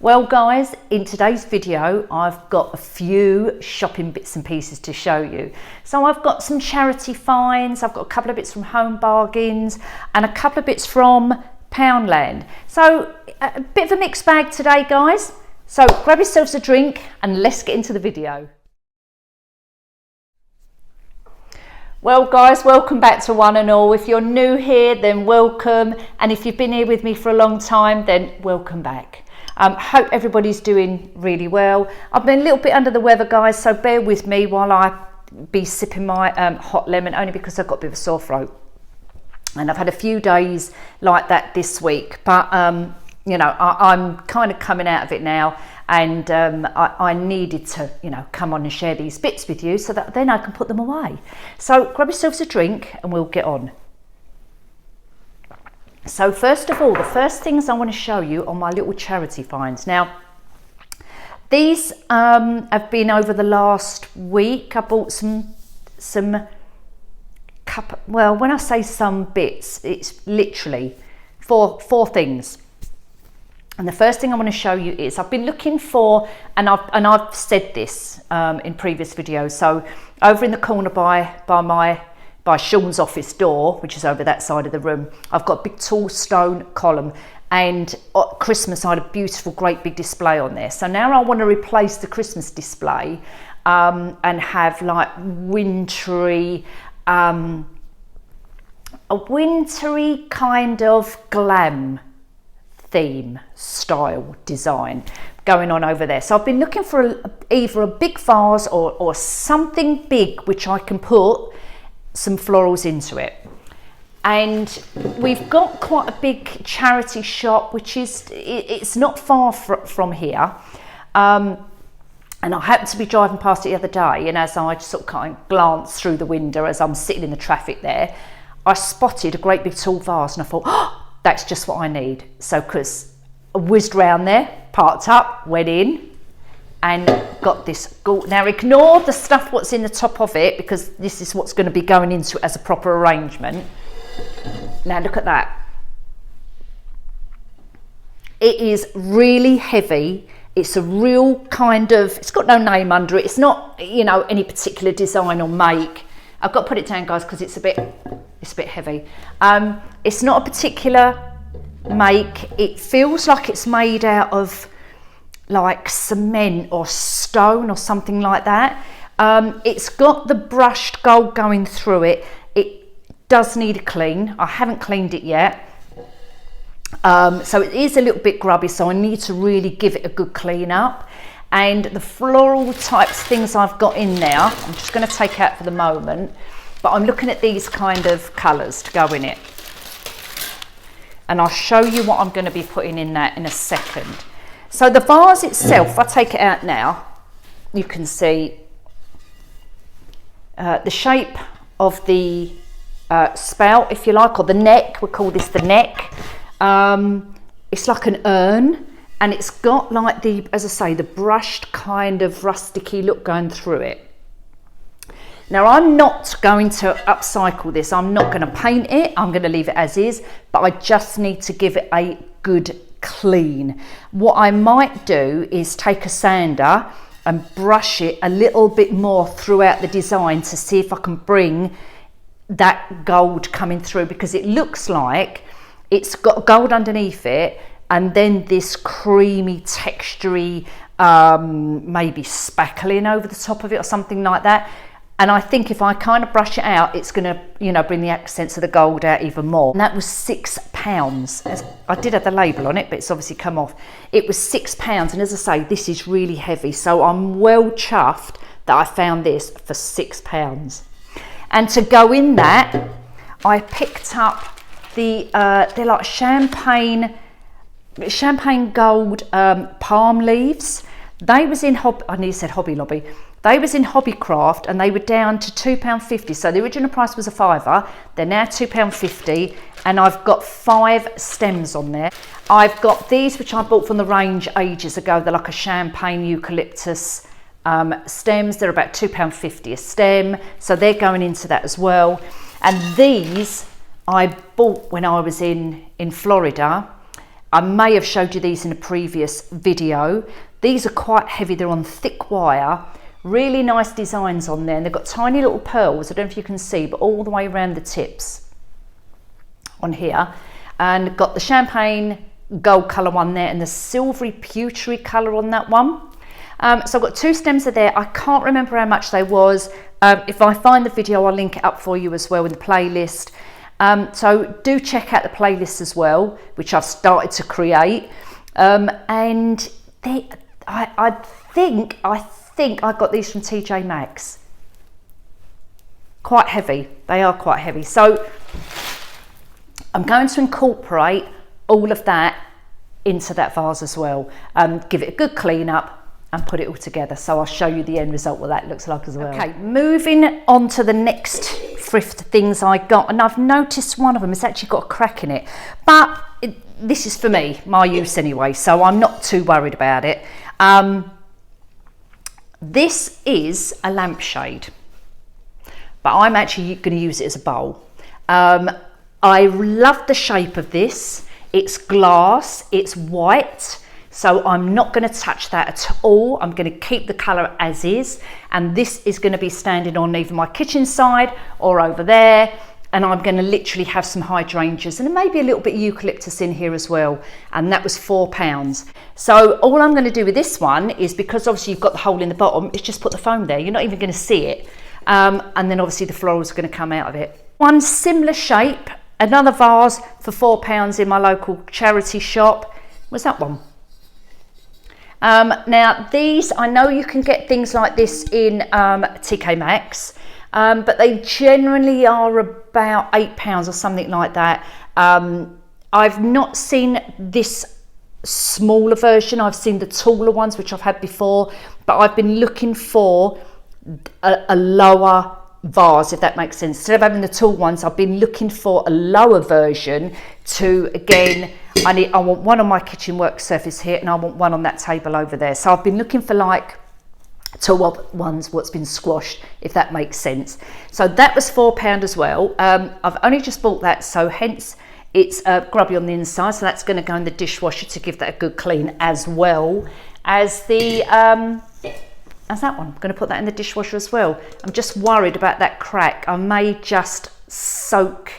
Well guys, in today's video I've got a few shopping bits and pieces to show you. So I've got some charity finds, I've got a couple of bits from Home Bargains and a couple of bits from Poundland. So a bit of a mixed bag today guys. So grab yourselves a drink and let's get into the video. Well guys, welcome back to one and all. If you're new here then welcome, and if you've been here with me for a long time then welcome back. Hope everybody's doing really well. I've been a little bit under the weather guys, so bear with me while I be sipping my hot lemon, only because I've got a bit of a sore throat and I've had a few days like that this week, but you know, I'm kind of coming out of it now, and I needed to, you know, come on and share these bits with you so that then I can put them away. So grab yourselves a drink and we'll get on. So first of all, the first things I want to show you are my little charity finds. Now, these have been over the last week. I bought some well, when I say some bits, it's literally four things. And the first thing I want to show you is I've been looking for, and I've said this in previous videos. So over in the corner by Sean's office door, which is over that side of the room, I've got a big tall stone column, and at Christmas I had a beautiful great big display on there. So now I want to replace the Christmas display and have like a wintry kind of glam theme style design going on over there. So I've been looking for either a big vase or something big which I can put some florals into it. And we've got quite a big charity shop which is, it's not far from here, and I happened to be driving past it the other day, and as I just sort of kind of glanced through the window as I'm sitting in the traffic there, I spotted a great big tall vase, and I thought, oh, that's just what I need. So because I whizzed round there, parked up, went in and got this. Now ignore the stuff what's in the top of it, because this is what's going to be going into it as a proper arrangement. Now look at that. It is really heavy. It's a real kind of, it's got no name under it. It's not, you know, any particular design or make. I've got to put it down guys because it's a bit heavy. It's not a particular make. It feels like it's made out of like cement or stone or something like that. It's got the brushed gold going through it. It does need a clean. I haven't cleaned it yet. So it is a little bit grubby, so I need to really give it a good clean up. And the floral types things I've got in there, I'm just going to take out for the moment, but I'm looking at these kind of colours to go in it. And I'll show you what I'm going to be putting in that in a second. So the vase itself, if I take it out now, you can see the shape of the spout, if you like, or the neck. We'll call this the neck. It's like an urn, and it's got like the, as I say, the brushed kind of rusticy look going through it. Now I'm not going to upcycle this. I'm not going to paint it. I'm going to leave it as is, but I just need to give it a good clean. What I might do is take a sander and brush it a little bit more throughout the design to see if I can bring that gold coming through, because it looks like it's got gold underneath it and then this creamy textury maybe spackling over the top of it or something like that. And I think if I kind of brush it out, it's going to, you know, bring the accents of the gold out even more. And that was £6. I did have the label on it, but it's obviously come off. It was £6. And as I say, this is really heavy. So I'm well chuffed that I found this for £6. And to go in that, I picked up they're like champagne gold palm leaves. They was in I nearly said Hobby Lobby. They was in Hobbycraft, and they were down to £2.50. So the original price was a £5. They're now £2.50, and I've got 5 stems on there. I've got these which I bought from the range ages ago. They're like a champagne eucalyptus stems. They're about £2.50 a stem, so they're going into that as well. And these I bought when I was in Florida, I may have showed you these in a previous video. These are quite heavy, they're on thick wire, really nice designs on there, and they've got tiny little pearls, I don't know if you can see, but all the way around the tips on here, and got the champagne gold colour one there and the silvery pewtery colour on that one. So I've got 2 stems of there. I can't remember how much they was. If I find the video, I'll link it up for you as well in the playlist. So do check out the playlist as well, which I've started to create. And I think I got these from TJ Maxx. Quite heavy. They are quite heavy. So I'm going to incorporate all of that into that vase as well. Give it a good clean up and put it all together. So I'll show you the end result, what that looks like as well. Okay, moving on to the next thrift things I got, and I've noticed one of them has actually got a crack in it, but this is for me, my use anyway, so I'm not too worried about it. This is a lampshade, but I'm actually going to use it as a bowl. I love the shape of this. It's glass, it's white, so I'm not going to touch that at all. I'm going to keep the colour as is, and this is going to be standing on either my kitchen side or over there, and I'm going to literally have some hydrangeas and maybe a little bit of eucalyptus in here as well, and that was £4. So all I'm going to do with this one is, because obviously you've got the hole in the bottom, is just put the foam there. You're not even going to see it, and then obviously the florals are going to come out of it. One similar shape, another vase for £4 in my local charity shop. What's that one? Now these, I know you can get things like this in TK Maxx, but they generally are about £8 or something like that. I've not seen this smaller version. I've seen the taller ones, which I've had before, but I've been looking for a lower vase, if that makes sense. Instead of having the tall ones, I've been looking for a lower version to, again, I want one on my kitchen work surface here, and I want one on that table over there. So I've been looking for like tall ones, what's been squashed, if that makes sense. So that was £4 as well. I've only just bought that, so hence it's grubby on the inside, so that's going to go in the dishwasher to give that a good clean, as well as the as that one. I'm going to put that in the dishwasher as well. I'm just worried about that crack. I may just soak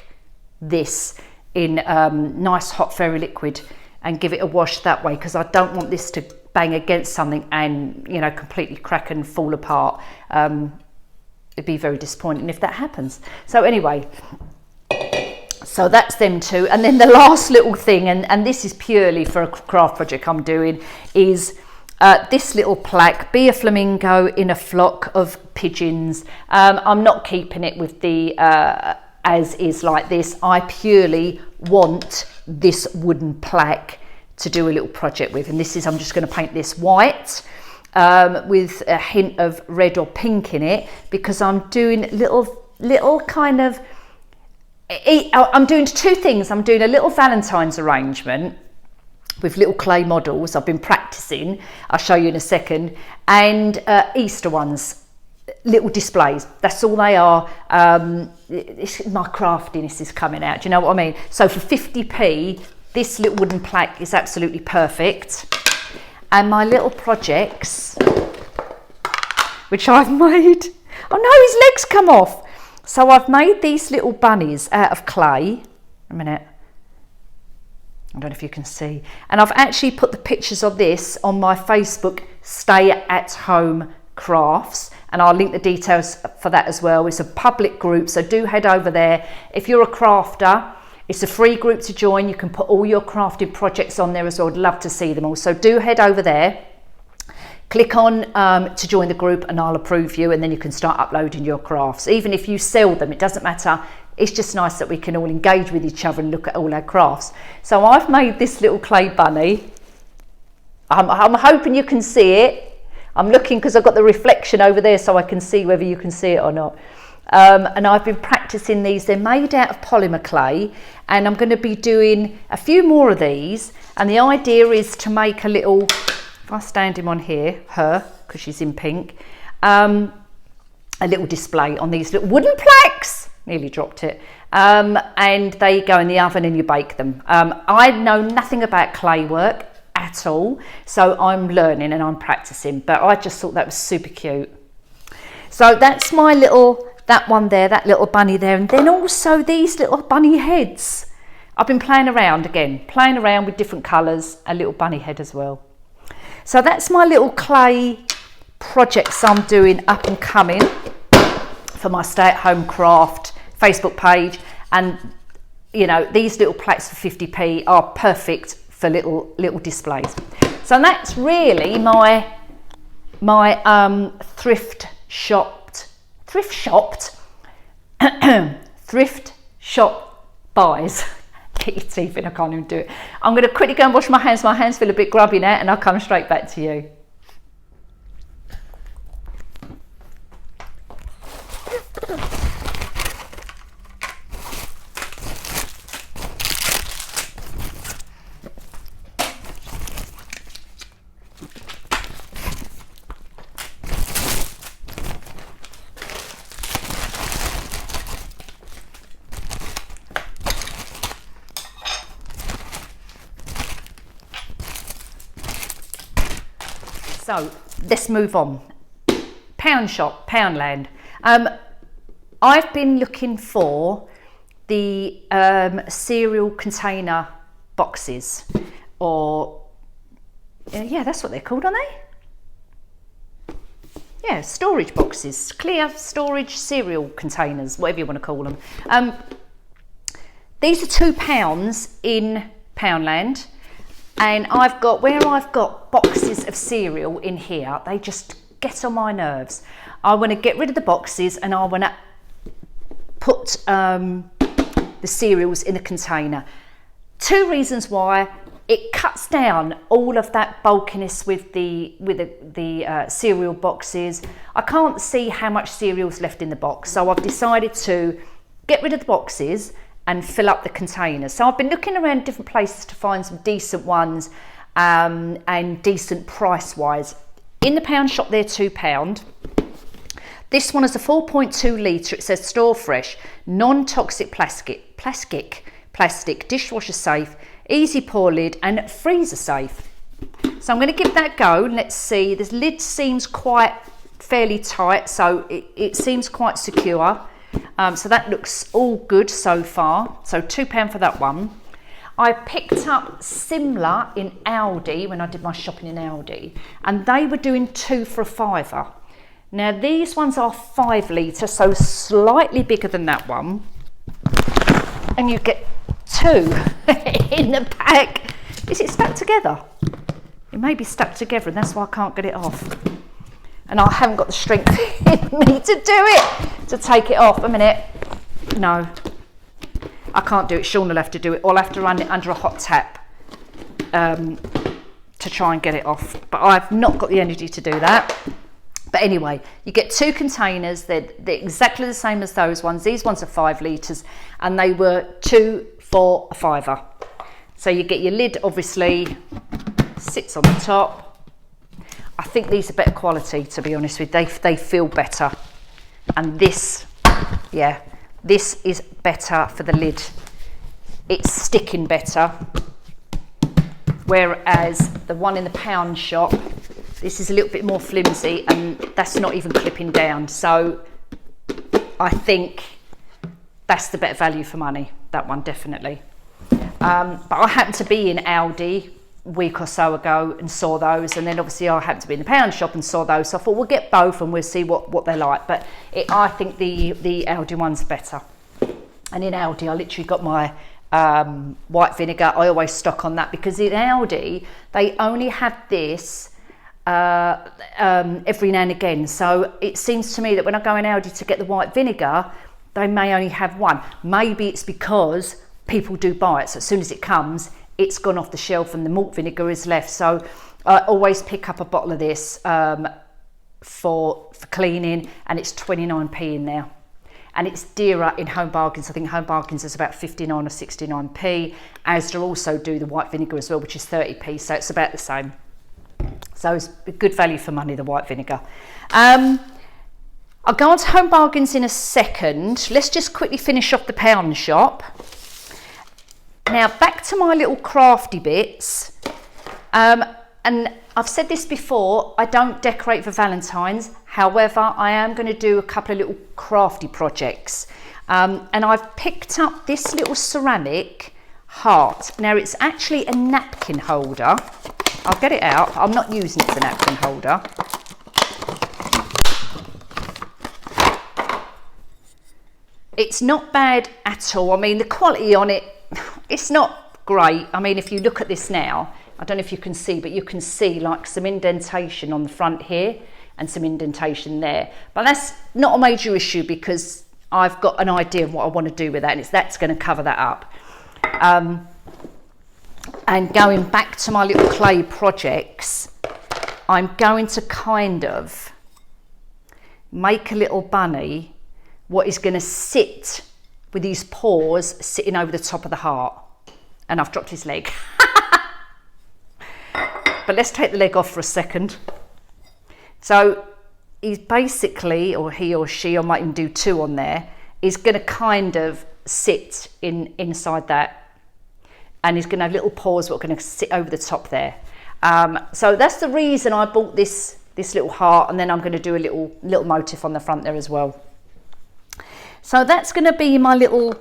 this in nice hot fairy liquid and give it a wash that way, because I don't want this to bang against something and, you know, completely crack and fall apart. It'd be very disappointing if that happens. So anyway, so that's them two. And then the last little thing, and this is purely for a craft project I'm doing, is this little plaque, be a flamingo in a flock of pigeons. I'm not keeping it with the as is like this. I purely want this wooden plaque to do a little project with, and this is, I'm just going to paint this white with a hint of red or pink in it, because I'm doing little kind of, I'm doing 2 things. I'm doing a little Valentine's arrangement with little clay models I've been practicing, I'll show you in a second, and Easter ones, little displays. That's all they are. My craftiness is coming out, do you know what I mean? So for 50p, this little wooden plaque is absolutely perfect. And my little projects, which I've made, oh no, his legs come off. So I've made these little bunnies out of clay. A minute, I don't know if you can see. And I've actually put the pictures of this on my Facebook Stay at Home Crafts, and I'll link the details for that as well. It's a public group, so do head over there. If you're a crafter, it's a free group to join. You can put all your crafted projects on there as well. I'd love to see them all. So do head over there, click on to join the group, and I'll approve you, and then you can start uploading your crafts. Even if you sell them, it doesn't matter. It's just nice that we can all engage with each other and look at all our crafts. So I've made this little clay bunny. I'm hoping you can see it. I'm looking because I've got the reflection over there, so I can see whether you can see it or not. And I've been practicing these. They're made out of polymer clay, and I'm going to be doing a few more of these. And the idea is to make a little, if I stand him on here, her, because she's in pink, a little display on these little wooden plaques. Nearly dropped it. and they go in the oven and you bake them. I know nothing about clay work at all, so I'm learning and I'm practicing, but I just thought that was super cute. So that's my little, that one there, that little bunny there, and then also these little bunny heads. I've been playing around with different colours, a little bunny head as well. So that's my little clay projects I'm doing up and coming for my stay-at-home craft Facebook page. And you know, these little plates for 50p are perfect for little displays. So that's really my thrift shop buys. Get your teeth in, I can't even do it. I'm going to quickly go and wash my hands feel a bit grubby now, and I'll come straight back to you. So let's move on. Pound shop, Poundland. I've been looking for the cereal container boxes, or yeah, that's what they're called, aren't they? Yeah, storage boxes, clear storage cereal containers, whatever you want to call them. These are £2 in Poundland. And I've got boxes of cereal in here. They just get on my nerves. I want to get rid of the boxes, and I want to put the cereals in a container. Two reasons why: it cuts down all of that bulkiness with the cereal boxes. I can't see how much cereal's left in the box, so I've decided to get rid of the boxes and fill up the containers. So I've been looking around different places to find some decent ones and decent price wise. In the pound shop, they're £2. This one is a 4.2 litre. It says store fresh, non-toxic plastic, dishwasher safe, easy pour lid, and freezer safe. So I'm going to give that a go. Let's see. This lid seems fairly tight, so it seems quite secure. So that looks all good so far. So £2 for that one. I picked up similar in Aldi when I did my shopping in Aldi, and they were doing 2 for £5. Now these ones are 5 litre, so slightly bigger than that one, and you get 2 in the pack. Is it stuck together? It may be stuck together, and that's why I can't get it off. And I haven't got the strength in me to do it, to take it off. A minute. No, I can't do it. Sean will have to do it. I'll have to run it under a hot tap to try and get it off. But I've not got the energy to do that. But anyway, you get 2 containers. They're exactly the same as those ones. These ones are 5 litres, and they were 2 for £5. So you get your lid, obviously, sits on the top. I think these are better quality, to be honest with you. They feel better. And this, yeah, this is better for the lid. It's sticking better. Whereas the one in the pound shop, this is a little bit more flimsy, and that's not even clipping down. So I think that's the better value for money, that one definitely. But I happened to be in Aldi a week or so ago and saw those, and then obviously I happened to be in the pound shop and saw those, so I thought we'll get both and we'll see what they're like. But I think the Aldi one's better. And in Aldi I literally got my white vinegar. I always stock on that, because in Aldi they only have this every now and again. So it seems to me that when I go in Aldi to get the white vinegar, they may only have one. Maybe it's because people do buy it, so as soon as it comes, it's gone off the shelf and the malt vinegar is left. So I always pick up a bottle of this for cleaning, and it's 29p in there. And it's dearer in Home Bargains. I think Home Bargains is about 59 or 69p. Asda also do the white vinegar as well, which is 30p, so it's about the same. So it's a good value for money, the white vinegar. I'll go on to Home Bargains in a second. Let's just quickly finish off the pound shop. Now back to my little crafty bits. And I've said this before, I don't decorate for Valentine's. However, I am going to do a couple of little crafty projects. And I've picked up this little ceramic heart. Now it's actually a napkin holder. I'll get it out. I'm not using it as a napkin holder. It's not bad at all. I mean, the quality on it, it's not great. I mean, if you look at this now, I don't know if you can see, but you can see like some indentation on the front here and some indentation there. But that's not a major issue because I've got an idea of what I want to do with that, and that's going to cover that up. And going back to my little clay projects, I'm going to kind of make a little bunny what is going to sit with these paws sitting over the top of the heart. And I've dropped his leg. But let's take the leg off for a second. So he's basically, or he or she, I might even do two on there, is going to kind of sit inside that. And he's going to have little paws that are going to sit over the top there. So that's the reason I bought this little heart, and then I'm going to do a little motif on the front there as well. So that's going to be my little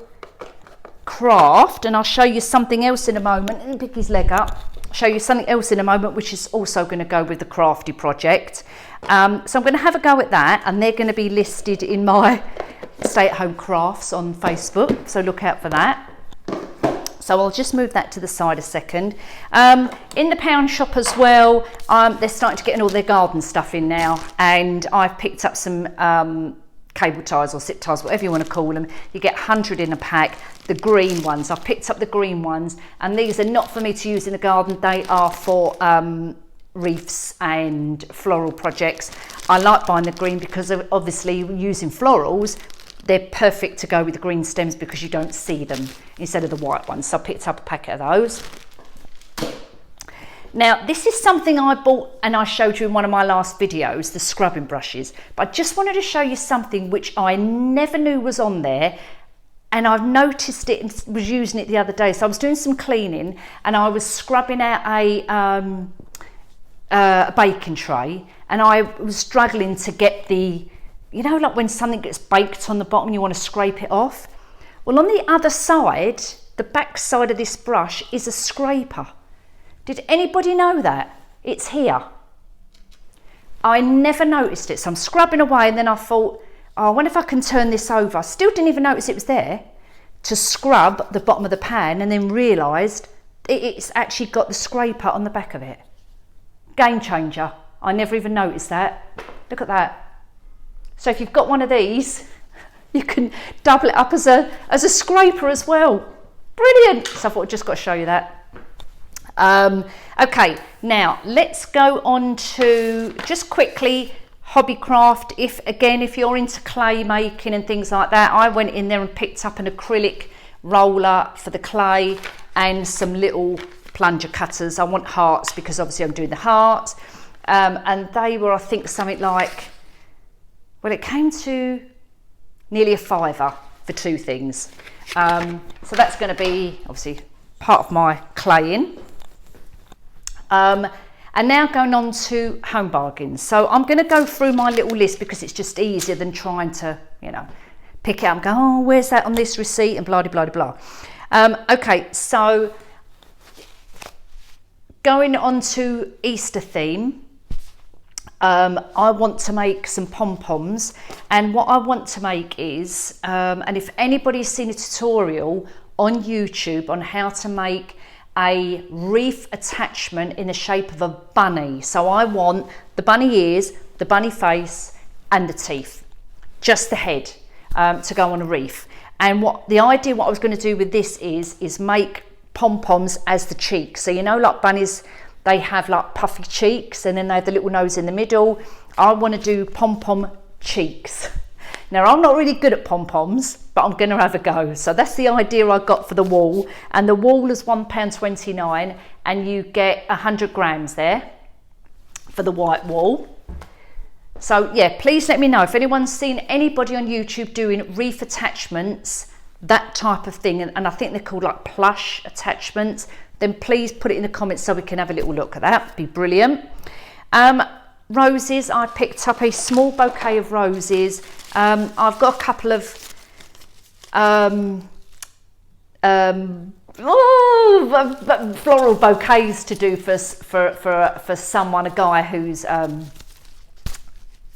craft, and I'll show you something else in a moment. And pick his leg up. I'll show you something else in a moment, which is also going to go with the crafty project. So I'm going to have a go at that, and they're going to be listed in my stay-at-home crafts on Facebook. So look out for that. So I'll just move that to the side a second. In the pound shop as well, they're starting to get all their garden stuff in now, and I've picked up some cable ties or zip ties, whatever you want to call them. You get 100 in a pack. The green ones, I've picked up the green ones, and these are not for me to use in the garden. They are for wreaths and floral projects. I like buying the green because obviously using florals, they're perfect to go with the green stems because you don't see them instead of the white ones. So I picked up a packet of those. Now, this is something I bought and I showed you in one of my last videos, the scrubbing brushes. But I just wanted to show you something which I never knew was on there, and I've noticed it and was using it the other day. So I was doing some cleaning and I was scrubbing out a baking tray, and I was struggling to get the, you know, like when something gets baked on the bottom, you want to scrape it off. Well, on the other side, the back side of this brush is a scraper. Did anybody know that? It's here. I never noticed it. So I'm scrubbing away, and then I thought, oh, I wonder if I can turn this over. I still didn't even notice it was there to scrub the bottom of the pan, and then realised it's actually got the scraper on the back of it. Game changer. I never even noticed that. Look at that. So if you've got one of these, you can double it up as a scraper as well. Brilliant. So I thought I'd just got to show you that. Okay, now let's go on to just quickly hobbycraft. If you're into clay making and things like that, I went in there and picked up an acrylic roller for the clay and some little plunger cutters. I want hearts because obviously I'm doing the hearts, and they were, I think, something like, well, it came to nearly a £5 for two things. So that's going to be obviously part of my claying. And now going on to Home Bargains. So I'm going to go through my little list because it's just easier than trying to, you know, pick it up and go, oh, where's that on this receipt, and blah, blah, blah, blah. Okay, so going on to Easter theme, I want to make some pom-poms, and what I want to make is, and if anybody's seen a tutorial on YouTube on how to make a wreath attachment in the shape of a bunny. So I want the bunny ears, the bunny face, and the teeth, just the head, to go on a wreath. And what I was going to do with this is make pom-poms as the cheeks. So you know, like bunnies, they have like puffy cheeks, and then they have the little nose in the middle. I want to do pom-pom cheeks. Now, I'm not really good at pom-poms, but I'm going to have a go. So that's the idea I got for the wall. And the wall is £1.29, and you get 100 grams there for the white wall. So yeah, please let me know if anyone's seen anybody on YouTube doing reef attachments, that type of thing, and I think they're called like plush attachments, then please put it in the comments so we can have a little look at that. It'd be brilliant. Roses, I picked up a small bouquet of roses. I've got a couple of floral bouquets to do for someone, a guy who's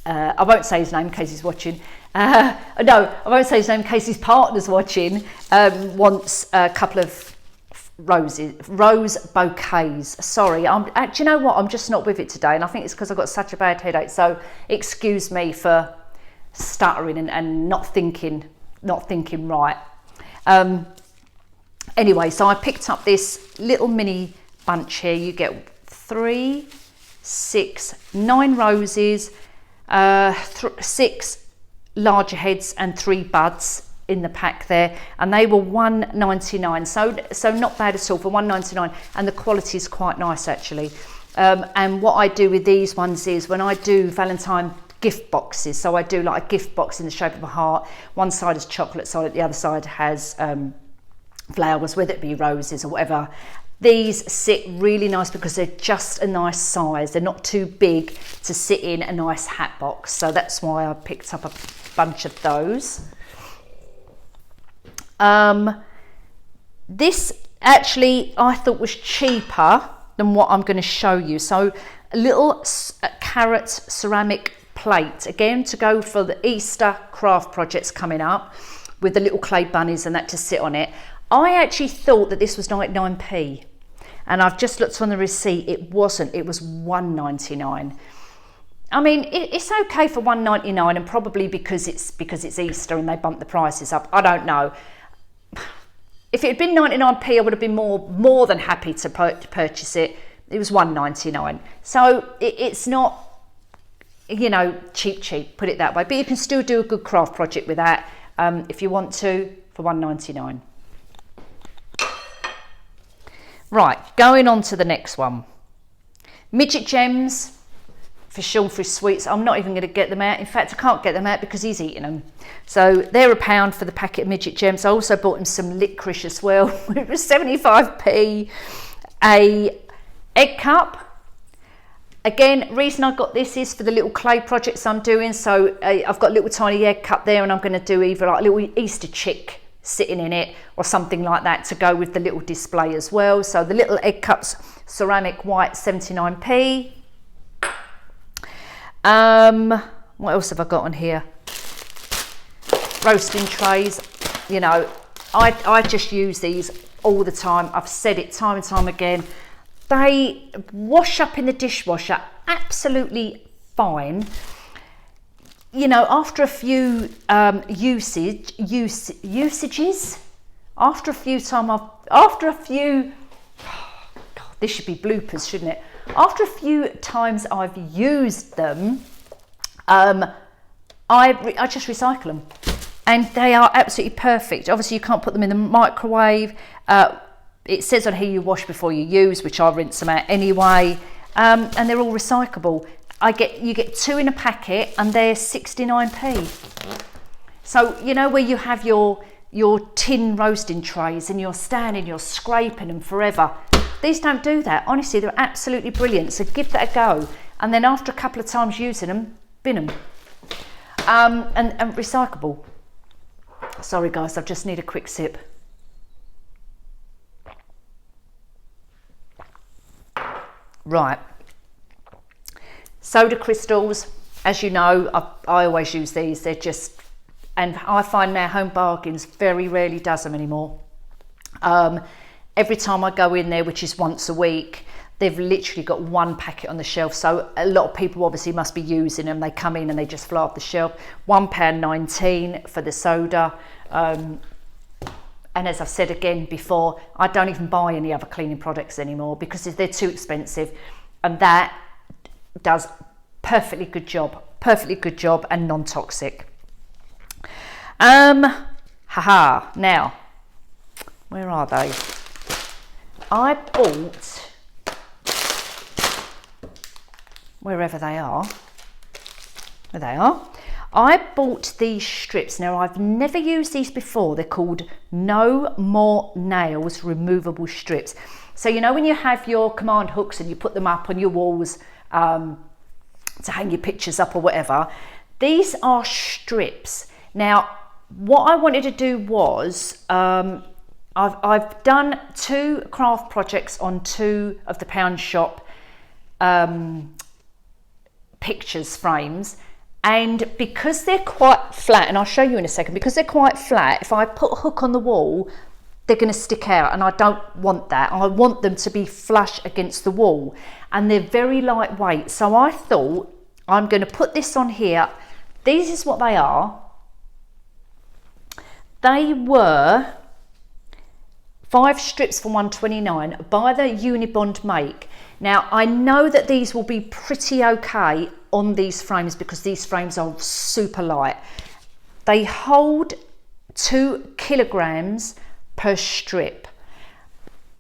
I won't say his name in case he's watching. No, I won't say his name in case his partner's watching. Wants a couple of rose bouquets. Sorry, do you know what? I'm just not with it today, and I think it's because I've got such a bad headache. So excuse me for stuttering and not thinking right. Anyway, so I picked up this little mini bunch here. You get 3, 6, 9 roses, 6 larger heads and 3 buds in the pack there, and they were $1.99, so not bad at all for $1.99, and the quality is quite nice actually. And what I do with these ones is when I do Valentine gift boxes, so I do like a gift box in the shape of a heart. One side is chocolate solid, the other side has flowers, whether it be roses or whatever. These sit really nice because they're just a nice size. They're not too big to sit in a nice hat box. So that's why I picked up a bunch of those. This actually I thought was cheaper than what I'm going to show you. So a little carrot ceramic plate, again to go for the Easter craft projects coming up, with the little clay bunnies and that to sit on it. I actually thought that this was 99p, and I've just looked on the receipt. It wasn't. It was $1.99. I mean, it's okay for $1.99, and probably because it's Easter and they bumped the prices up. I don't know. If it had been 99p, I would have been more than happy to purchase it. It was $1.99, so it's not, you know, cheap. Put it that way. But you can still do a good craft project with that if you want to, for $1.99. Right, going on to the next one. Midget Gems for Shellfish Sweets. I'm not even going to get them out. In fact, I can't get them out because he's eating them. So they're £1 for the packet of Midget Gems. I also bought him some licorice as well. It was 75p. A egg cup. Again, reason I got this is for the little clay projects I'm doing. So I've got a little tiny egg cup there, and I'm going to do either like a little Easter chick sitting in it or something like that to go with the little display as well. So the little egg cups, ceramic white, 79p. What else have I got on here? Roasting trays. You know, I just use these all the time. I've said it time and time again. They wash up in the dishwasher absolutely fine. You know, after a few usages, after a few, God, this should be bloopers, shouldn't it? After a few times I've used them, I just recycle them, and they are absolutely perfect. Obviously, you can't put them in the microwave. It says on here you wash before you use, which I'll rinse them out anyway, and they're all recyclable. You get 2 in a packet, and they're 69p. So you know where you have your tin roasting trays and you're scraping them forever. These don't do that. Honestly, they're absolutely brilliant. So give that a go, and then after a couple of times using them, bin them. And recyclable. Sorry guys, I just need a quick sip. Right. Soda crystals, as you know, I always use these. They're just, and I find now Home Bargains very rarely does them anymore. Every time I go in there, which is once a week, they've literally got 1 packet on the shelf. So a lot of people obviously must be using them. They come in and they just fly off the shelf. £1.19 for the soda. And as I've said again before, I don't even buy any other cleaning products anymore because they're too expensive. And that does perfectly good job and non-toxic. Now, where are they? I bought, wherever they are, There they are. I bought these strips. Now, I've never used these before. They're called No More Nails removable strips. So, you know, when you have your command hooks and you put them up on your walls to hang your pictures up or whatever, these are strips. Now, what I wanted to do was, I've done 2 craft projects on 2 of the Pound Shop pictures frames, and because they're quite flat, and I'll show you in a second, because they're quite flat, if I put a hook on the wall, they're going to stick out, and I don't want that. I want them to be flush against the wall, and they're very lightweight. So I thought, I'm going to put this on here. These is what they are. They were 5 strips for $1.29 by the Unibond make. Now, I know that these will be pretty okay on these frames because these frames are super light. They hold 2 kilograms per strip.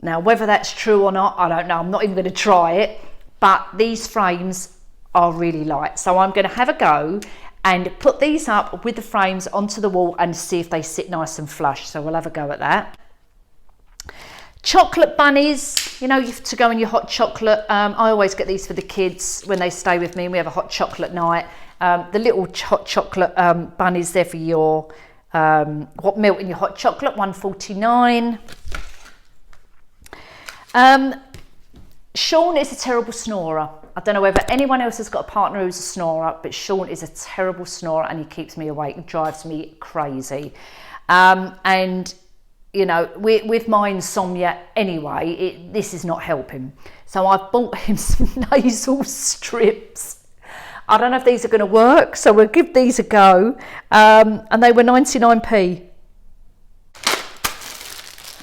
Now, whether that's true or not, I don't know. I'm not even going to try it, but these frames are really light. So I'm going to have a go and put these up with the frames onto the wall and see if they sit nice and flush. So we'll have a go at that. Chocolate bunnies, you know, you have to go in your hot chocolate. I always get these for the kids when they stay with me and we have a hot chocolate night. The little hot chocolate bunnies there for your what melt in your hot chocolate, $1.49. Sean is a terrible snorer. I don't know whether anyone else has got a partner who's a snorer, but Sean is a terrible snorer and he keeps me awake and drives me crazy. And you know, with my insomnia anyway, this is not helping. So I've bought him some nasal strips. I don't know if these are going to work, so we'll give these a go. And they were 99p.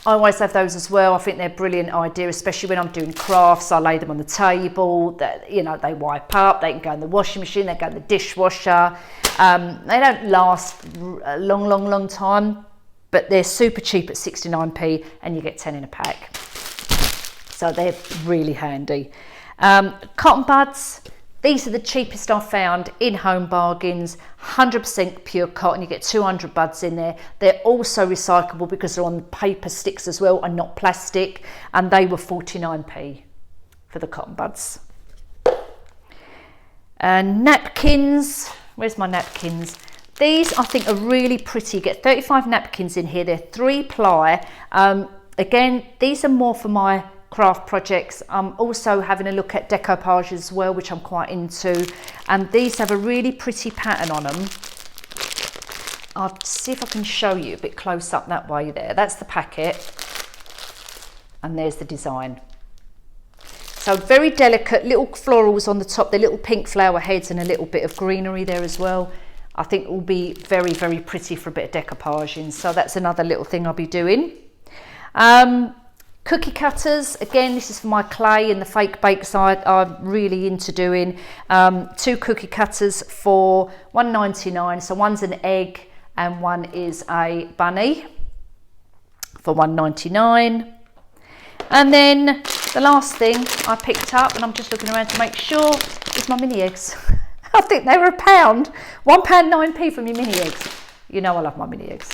I always have those as well. I think they're a brilliant idea, especially when I'm doing crafts. I lay them on the table. That, you know, they wipe up. They can go in the washing machine. They go in the dishwasher. They don't last a long time, but they're super cheap at 69p, and you get 10 in a pack. So they're really handy. Cotton buds. These are the cheapest I've found in Home Bargains, 100% pure cotton. You get 200 buds in there. They're also recyclable because they're on paper sticks as well and not plastic. And they were 49p for the cotton buds. And napkins. Where's my napkins? These I think are really pretty. You get 35 napkins in here. They're 3-ply. Again, these are more for my craft projects. I'm also having a look at decoupage as well, which I'm quite into, and these have a really pretty pattern on them. I'll see if I can show you a bit close up that way there. That's the packet and there's the design. So very delicate, little florals on the top, the little pink flower heads and a little bit of greenery there as well. I think it will be very, very pretty for a bit of decoupaging. So that's another little thing I'll be doing. Cookie cutters, again, this is for my clay and the fake bake side. I'm really into doing 2 cookie cutters for $1.99. So one's an egg and one is a bunny for $1.99. And then the last thing I picked up, and I'm just looking around to make sure, is my mini eggs. I think they were £1, £1.09p for my mini eggs. You know I love my mini eggs.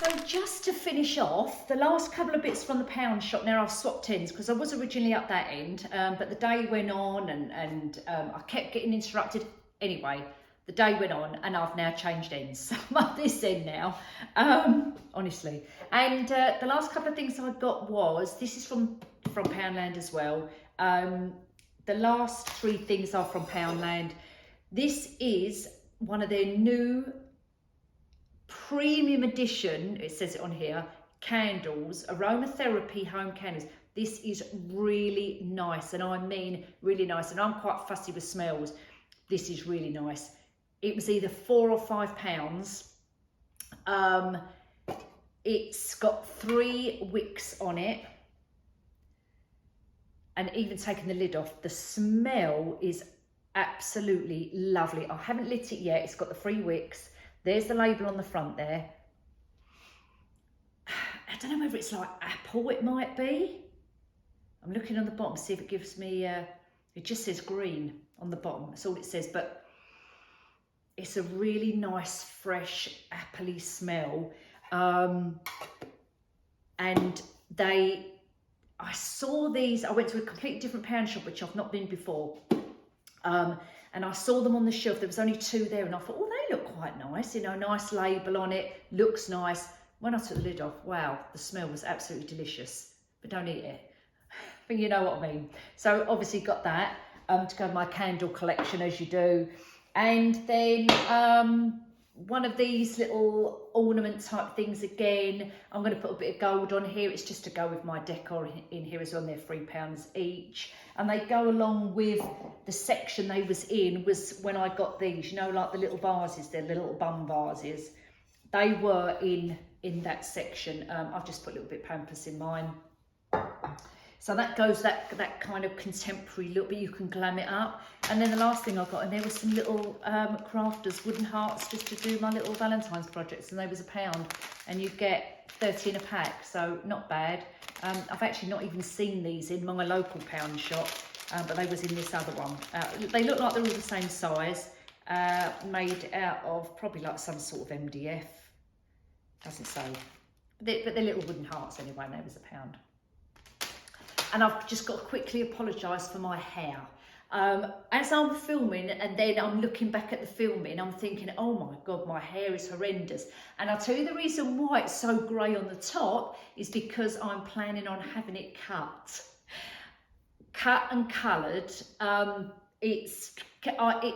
So just to finish off, the last couple of bits from the Pound Shop. Now I've swapped ends because I was originally up that end, but the day went on and I kept getting interrupted. Anyway, the day went on and I've now changed ends. So I'm up this end now, honestly. And the last couple of things I got was, this is from Poundland as well. The last 3 things are from Poundland. This is one of their new premium edition, it says it on here, candles, aromatherapy home candles. This is really nice, and I mean really nice, and I'm quite fussy with smells. This is really nice. It was either £4 or £5. It's got 3 wicks on it, and even taking the lid off, the smell is absolutely lovely. I haven't lit it yet. It's got the 3 wicks. There's the label on the front there. I don't know whether it's like apple, it might be. I'm looking on the bottom, see if it gives me, it just says green on the bottom. That's all it says, but it's a really nice, fresh, appley smell. And I saw these, I went to a completely different pound shop, which I've not been before. And I saw them on the shelf. There was only 2 there, and I thought, oh, they look quite nice, you know, nice label on it, looks nice. When I took the lid off, wow, the smell was absolutely delicious, but don't eat it. But you know what I mean. So obviously got that to go with my candle collection, as you do. And then one of these little ornament type things again. I'm going to put a bit of gold on here. It's just to go with my decor in here as well. They're £3 each. And they go along with the section they was in was when I got these, you know, like the little vases, they're the little bum vases. They were in that section. I've just put a little bit of pampas in mine. So that goes that kind of contemporary look, but you can glam it up. And then the last thing I got, and there was some little crafters wooden hearts just to do my little Valentine's projects, and they was £1, and you get 30 in a pack, so not bad. I've actually not even seen these in my local pound shop, but they was in this other one. They look like they're all the same size, made out of probably like some sort of MDF. Doesn't say, but they're little wooden hearts anyway, and they was £1. And I've just got to quickly apologise for my hair. As I'm filming and then I'm looking back at the filming, I'm thinking, oh my God, my hair is horrendous. And I'll tell you the reason why it's so grey on the top is because I'm planning on having it cut and coloured. It's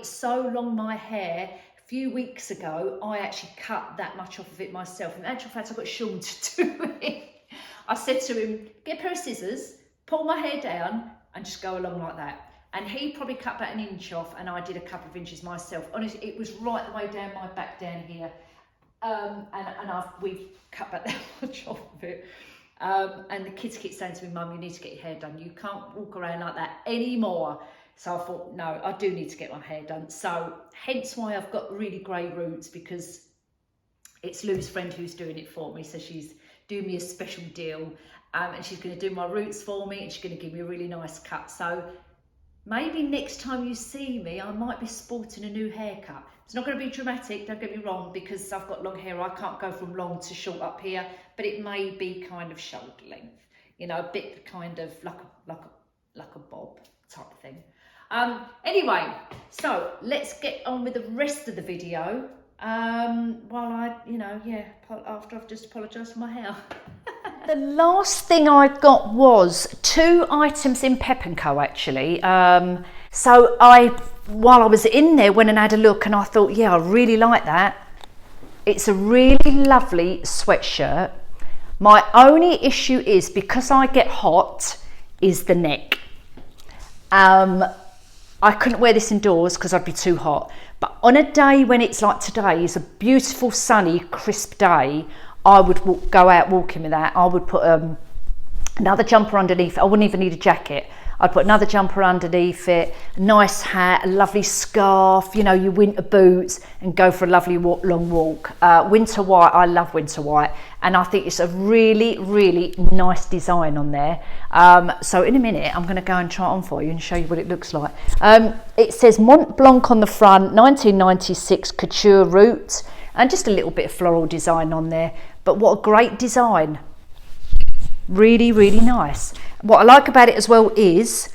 so long, my hair. A few weeks ago, I actually cut that much off of it myself. In actual fact, I got Sean to do it. I said to him, get a pair of scissors, pull my hair down and just go along like that. And he probably cut about 1 inch off, and I did a couple of inches myself. Honestly, it was right the way down my back down here. And we've cut back that much off of it. And the kids keep saying to me, Mum, you need to get your hair done. You can't walk around like that anymore. So I thought, no, I do need to get my hair done. So hence why I've got really grey roots, because it's Lou's friend who's doing it for me. So she's doing me a special deal. And she's going to do my roots for me, and she's going to give me a really nice cut. So maybe next time you see me, I might be sporting a new haircut. It's not going to be dramatic, don't get me wrong, because I've got long hair. I can't go from long to short up here, but it may be kind of shoulder length, you know, a bit kind of like a bob type of thing. Anyway, so let's get on with the rest of the video. While I, you know, yeah, after I've just apologised for my hair. The last thing I got was 2 items in Pep Co actually. So while I was in there, went and had a look, and I thought, yeah, I really like that. It's a really lovely sweatshirt. My only issue is, because I get hot, is the neck. I couldn't wear this indoors because I'd be too hot. But on a day when it's like today, is a beautiful, sunny, crisp day, I would go out walking with that. I would put another jumper underneath. I wouldn't even need a jacket. I'd put another jumper underneath it, a nice hat, a lovely scarf, you know, your winter boots, and go for a lovely long walk. Winter white, I love winter white, and I think it's a really, really nice design on there. So in a minute, I'm going to go and try it on for you and show you what it looks like. It says Mont Blanc on the front, 1996 couture roots, and just a little bit of floral design on there. But what a great design. Really, really nice. What I like about it as well is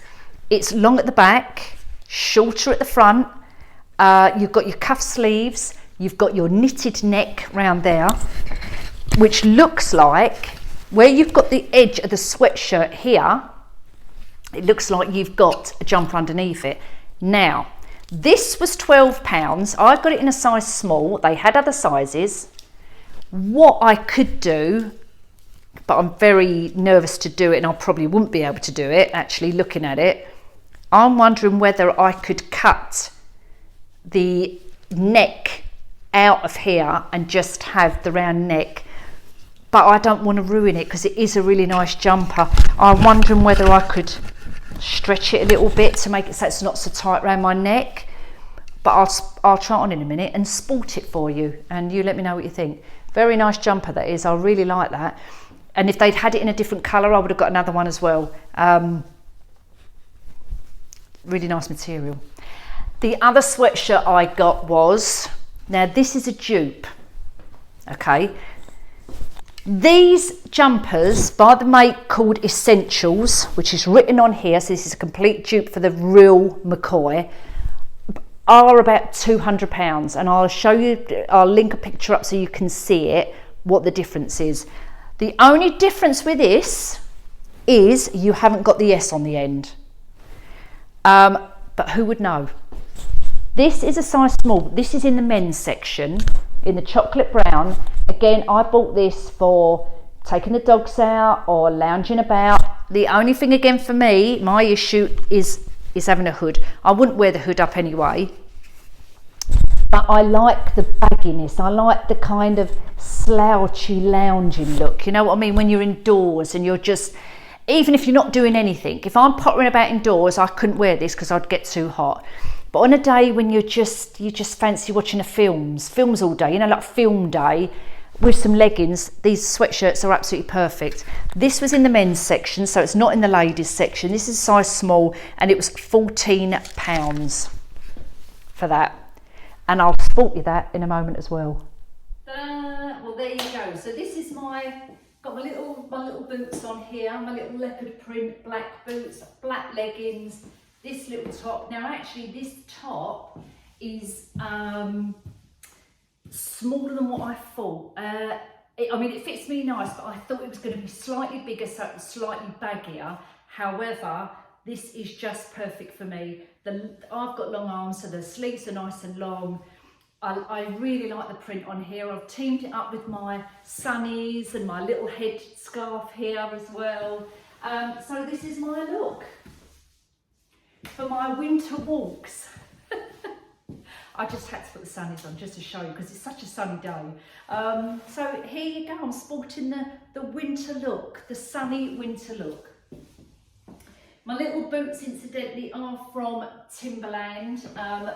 it's long at the back, shorter at the front. You've got your cuff sleeves, you've got your knitted neck round there, which looks like where you've got the edge of the sweatshirt here, it looks like you've got a jumper underneath it. Now, this was £12. I got it in a size small. They had other sizes. What I could do, but I'm very nervous to do it, and I probably wouldn't be able to do it, actually, looking at it. I'm wondering whether I could cut the neck out of here and just have the round neck. But I don't want to ruin it because it is a really nice jumper. I'm wondering whether I could stretch it a little bit to make it so it's not so tight around my neck. But I'll try it on in a minute and sport it for you, and you let me know what you think. Very nice jumper that is. I really like that. And if they'd had it in a different colour, I would have got another one as well. Really nice material. The other sweatshirt I got was Now this is a dupe, okay? These jumpers by the make called Essentials, which is written on here, so this is a complete dupe for the real McCoy, are about £200, and I'll show you, I'll link a picture up so you can see it, what the difference is. The only difference with this is you haven't got the S on the end, but who would know? This is a size small. This is in the men's section, in the chocolate brown. Again, I bought this for taking the dogs out or lounging about. The only thing again for me, my issue is having a hood. I wouldn't wear the hood up anyway, but I like the bagginess. I like the kind of slouchy lounging look. You know what I mean? When you're indoors and you're just, even if you're not doing anything, if I'm pottering about indoors, I couldn't wear this because I'd get too hot. But on a day when you just fancy watching films all day, you know, like film day, with some leggings, these sweatshirts are absolutely perfect. This was in the men's section, so it's not in the ladies section. This is size small, and it was £14 for that. And I'll sport you that in a moment as well. Well, there you go. So this is got my little boots on here, my little leopard print black boots, black leggings, this little top. Now actually this top is smaller than what I thought. I mean, it fits me nice, but I thought it was going to be slightly bigger, so it was slightly baggier. However, this is just perfect for me. I've got long arms, so the sleeves are nice and long. I really like the print on here. I've teamed it up with my sunnies and my little head scarf here as well. So this is my look for my winter walks. I just had to put the sunnies on just to show you because it's such a sunny day. So here you go, I'm sporting the winter look, the sunny winter look. My little boots, incidentally, are from Timberland.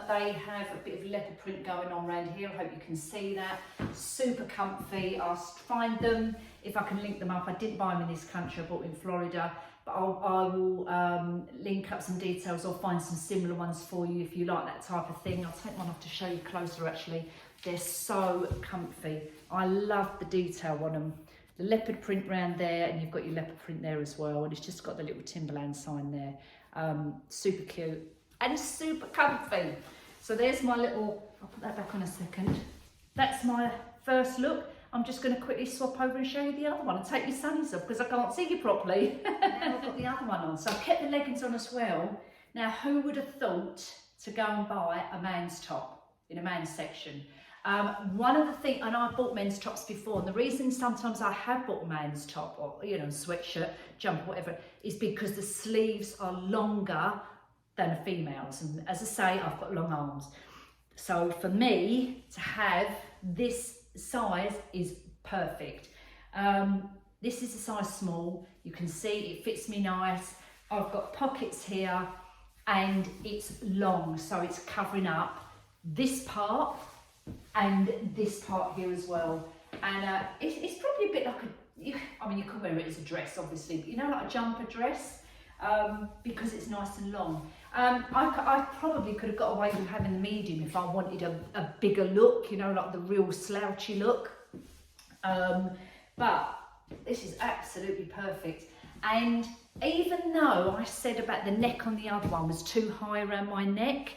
They have a bit of leopard print going on around here. I hope you can see that. Super comfy. I'll find them if I can link them up. I didn't buy them in this country, I bought them in Florida. But I will link up some details or find some similar ones for you if you like that type of thing. I'll take one off to show you closer actually. They're so comfy. I love the detail on them. The leopard print round there, and you've got your leopard print there as well, and it's just got the little Timberland sign there. Super cute and super comfy. So there's my little, I'll put that back on a second. That's my first look. I'm just going to quickly swap over and show you the other one and take your sunnies off because I can't see you properly. Now I've got the other one on. So I've kept the leggings on as well. Now who would have thought to go and buy a man's top in a man's section? One of the things, and I've bought men's tops before, and the reason sometimes I have bought a man's top or, you know, sweatshirt, jumper, whatever, is because the sleeves are longer than a female's. And as I say, I've got long arms. So for me to have this size is perfect. This is a size small. You can see it fits me nice. I've got pockets here and it's long, so it's covering up this part and this part here as well. And it's probably a bit like I mean, you could wear it as a dress, obviously, but you know, like a jumper dress, because it's nice and long. I probably could have got away with having the medium if I wanted a bigger look, you know, like the real slouchy look. But this is absolutely perfect. And even though I said about the neck on the other one was too high around my neck,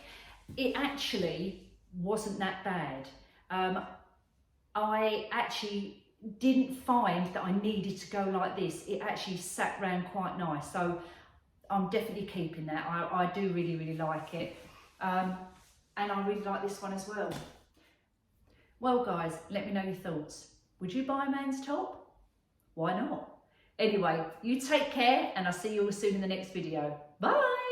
it actually wasn't that bad. I actually didn't find that I needed to go like this. It actually sat round quite nice. So I'm definitely keeping that. I do really like it. And I really like this one as well. Well guys, let me know your thoughts. Would you buy a man's top? Why not? Anyway, you take care and I'll see you all soon in the next video. Bye!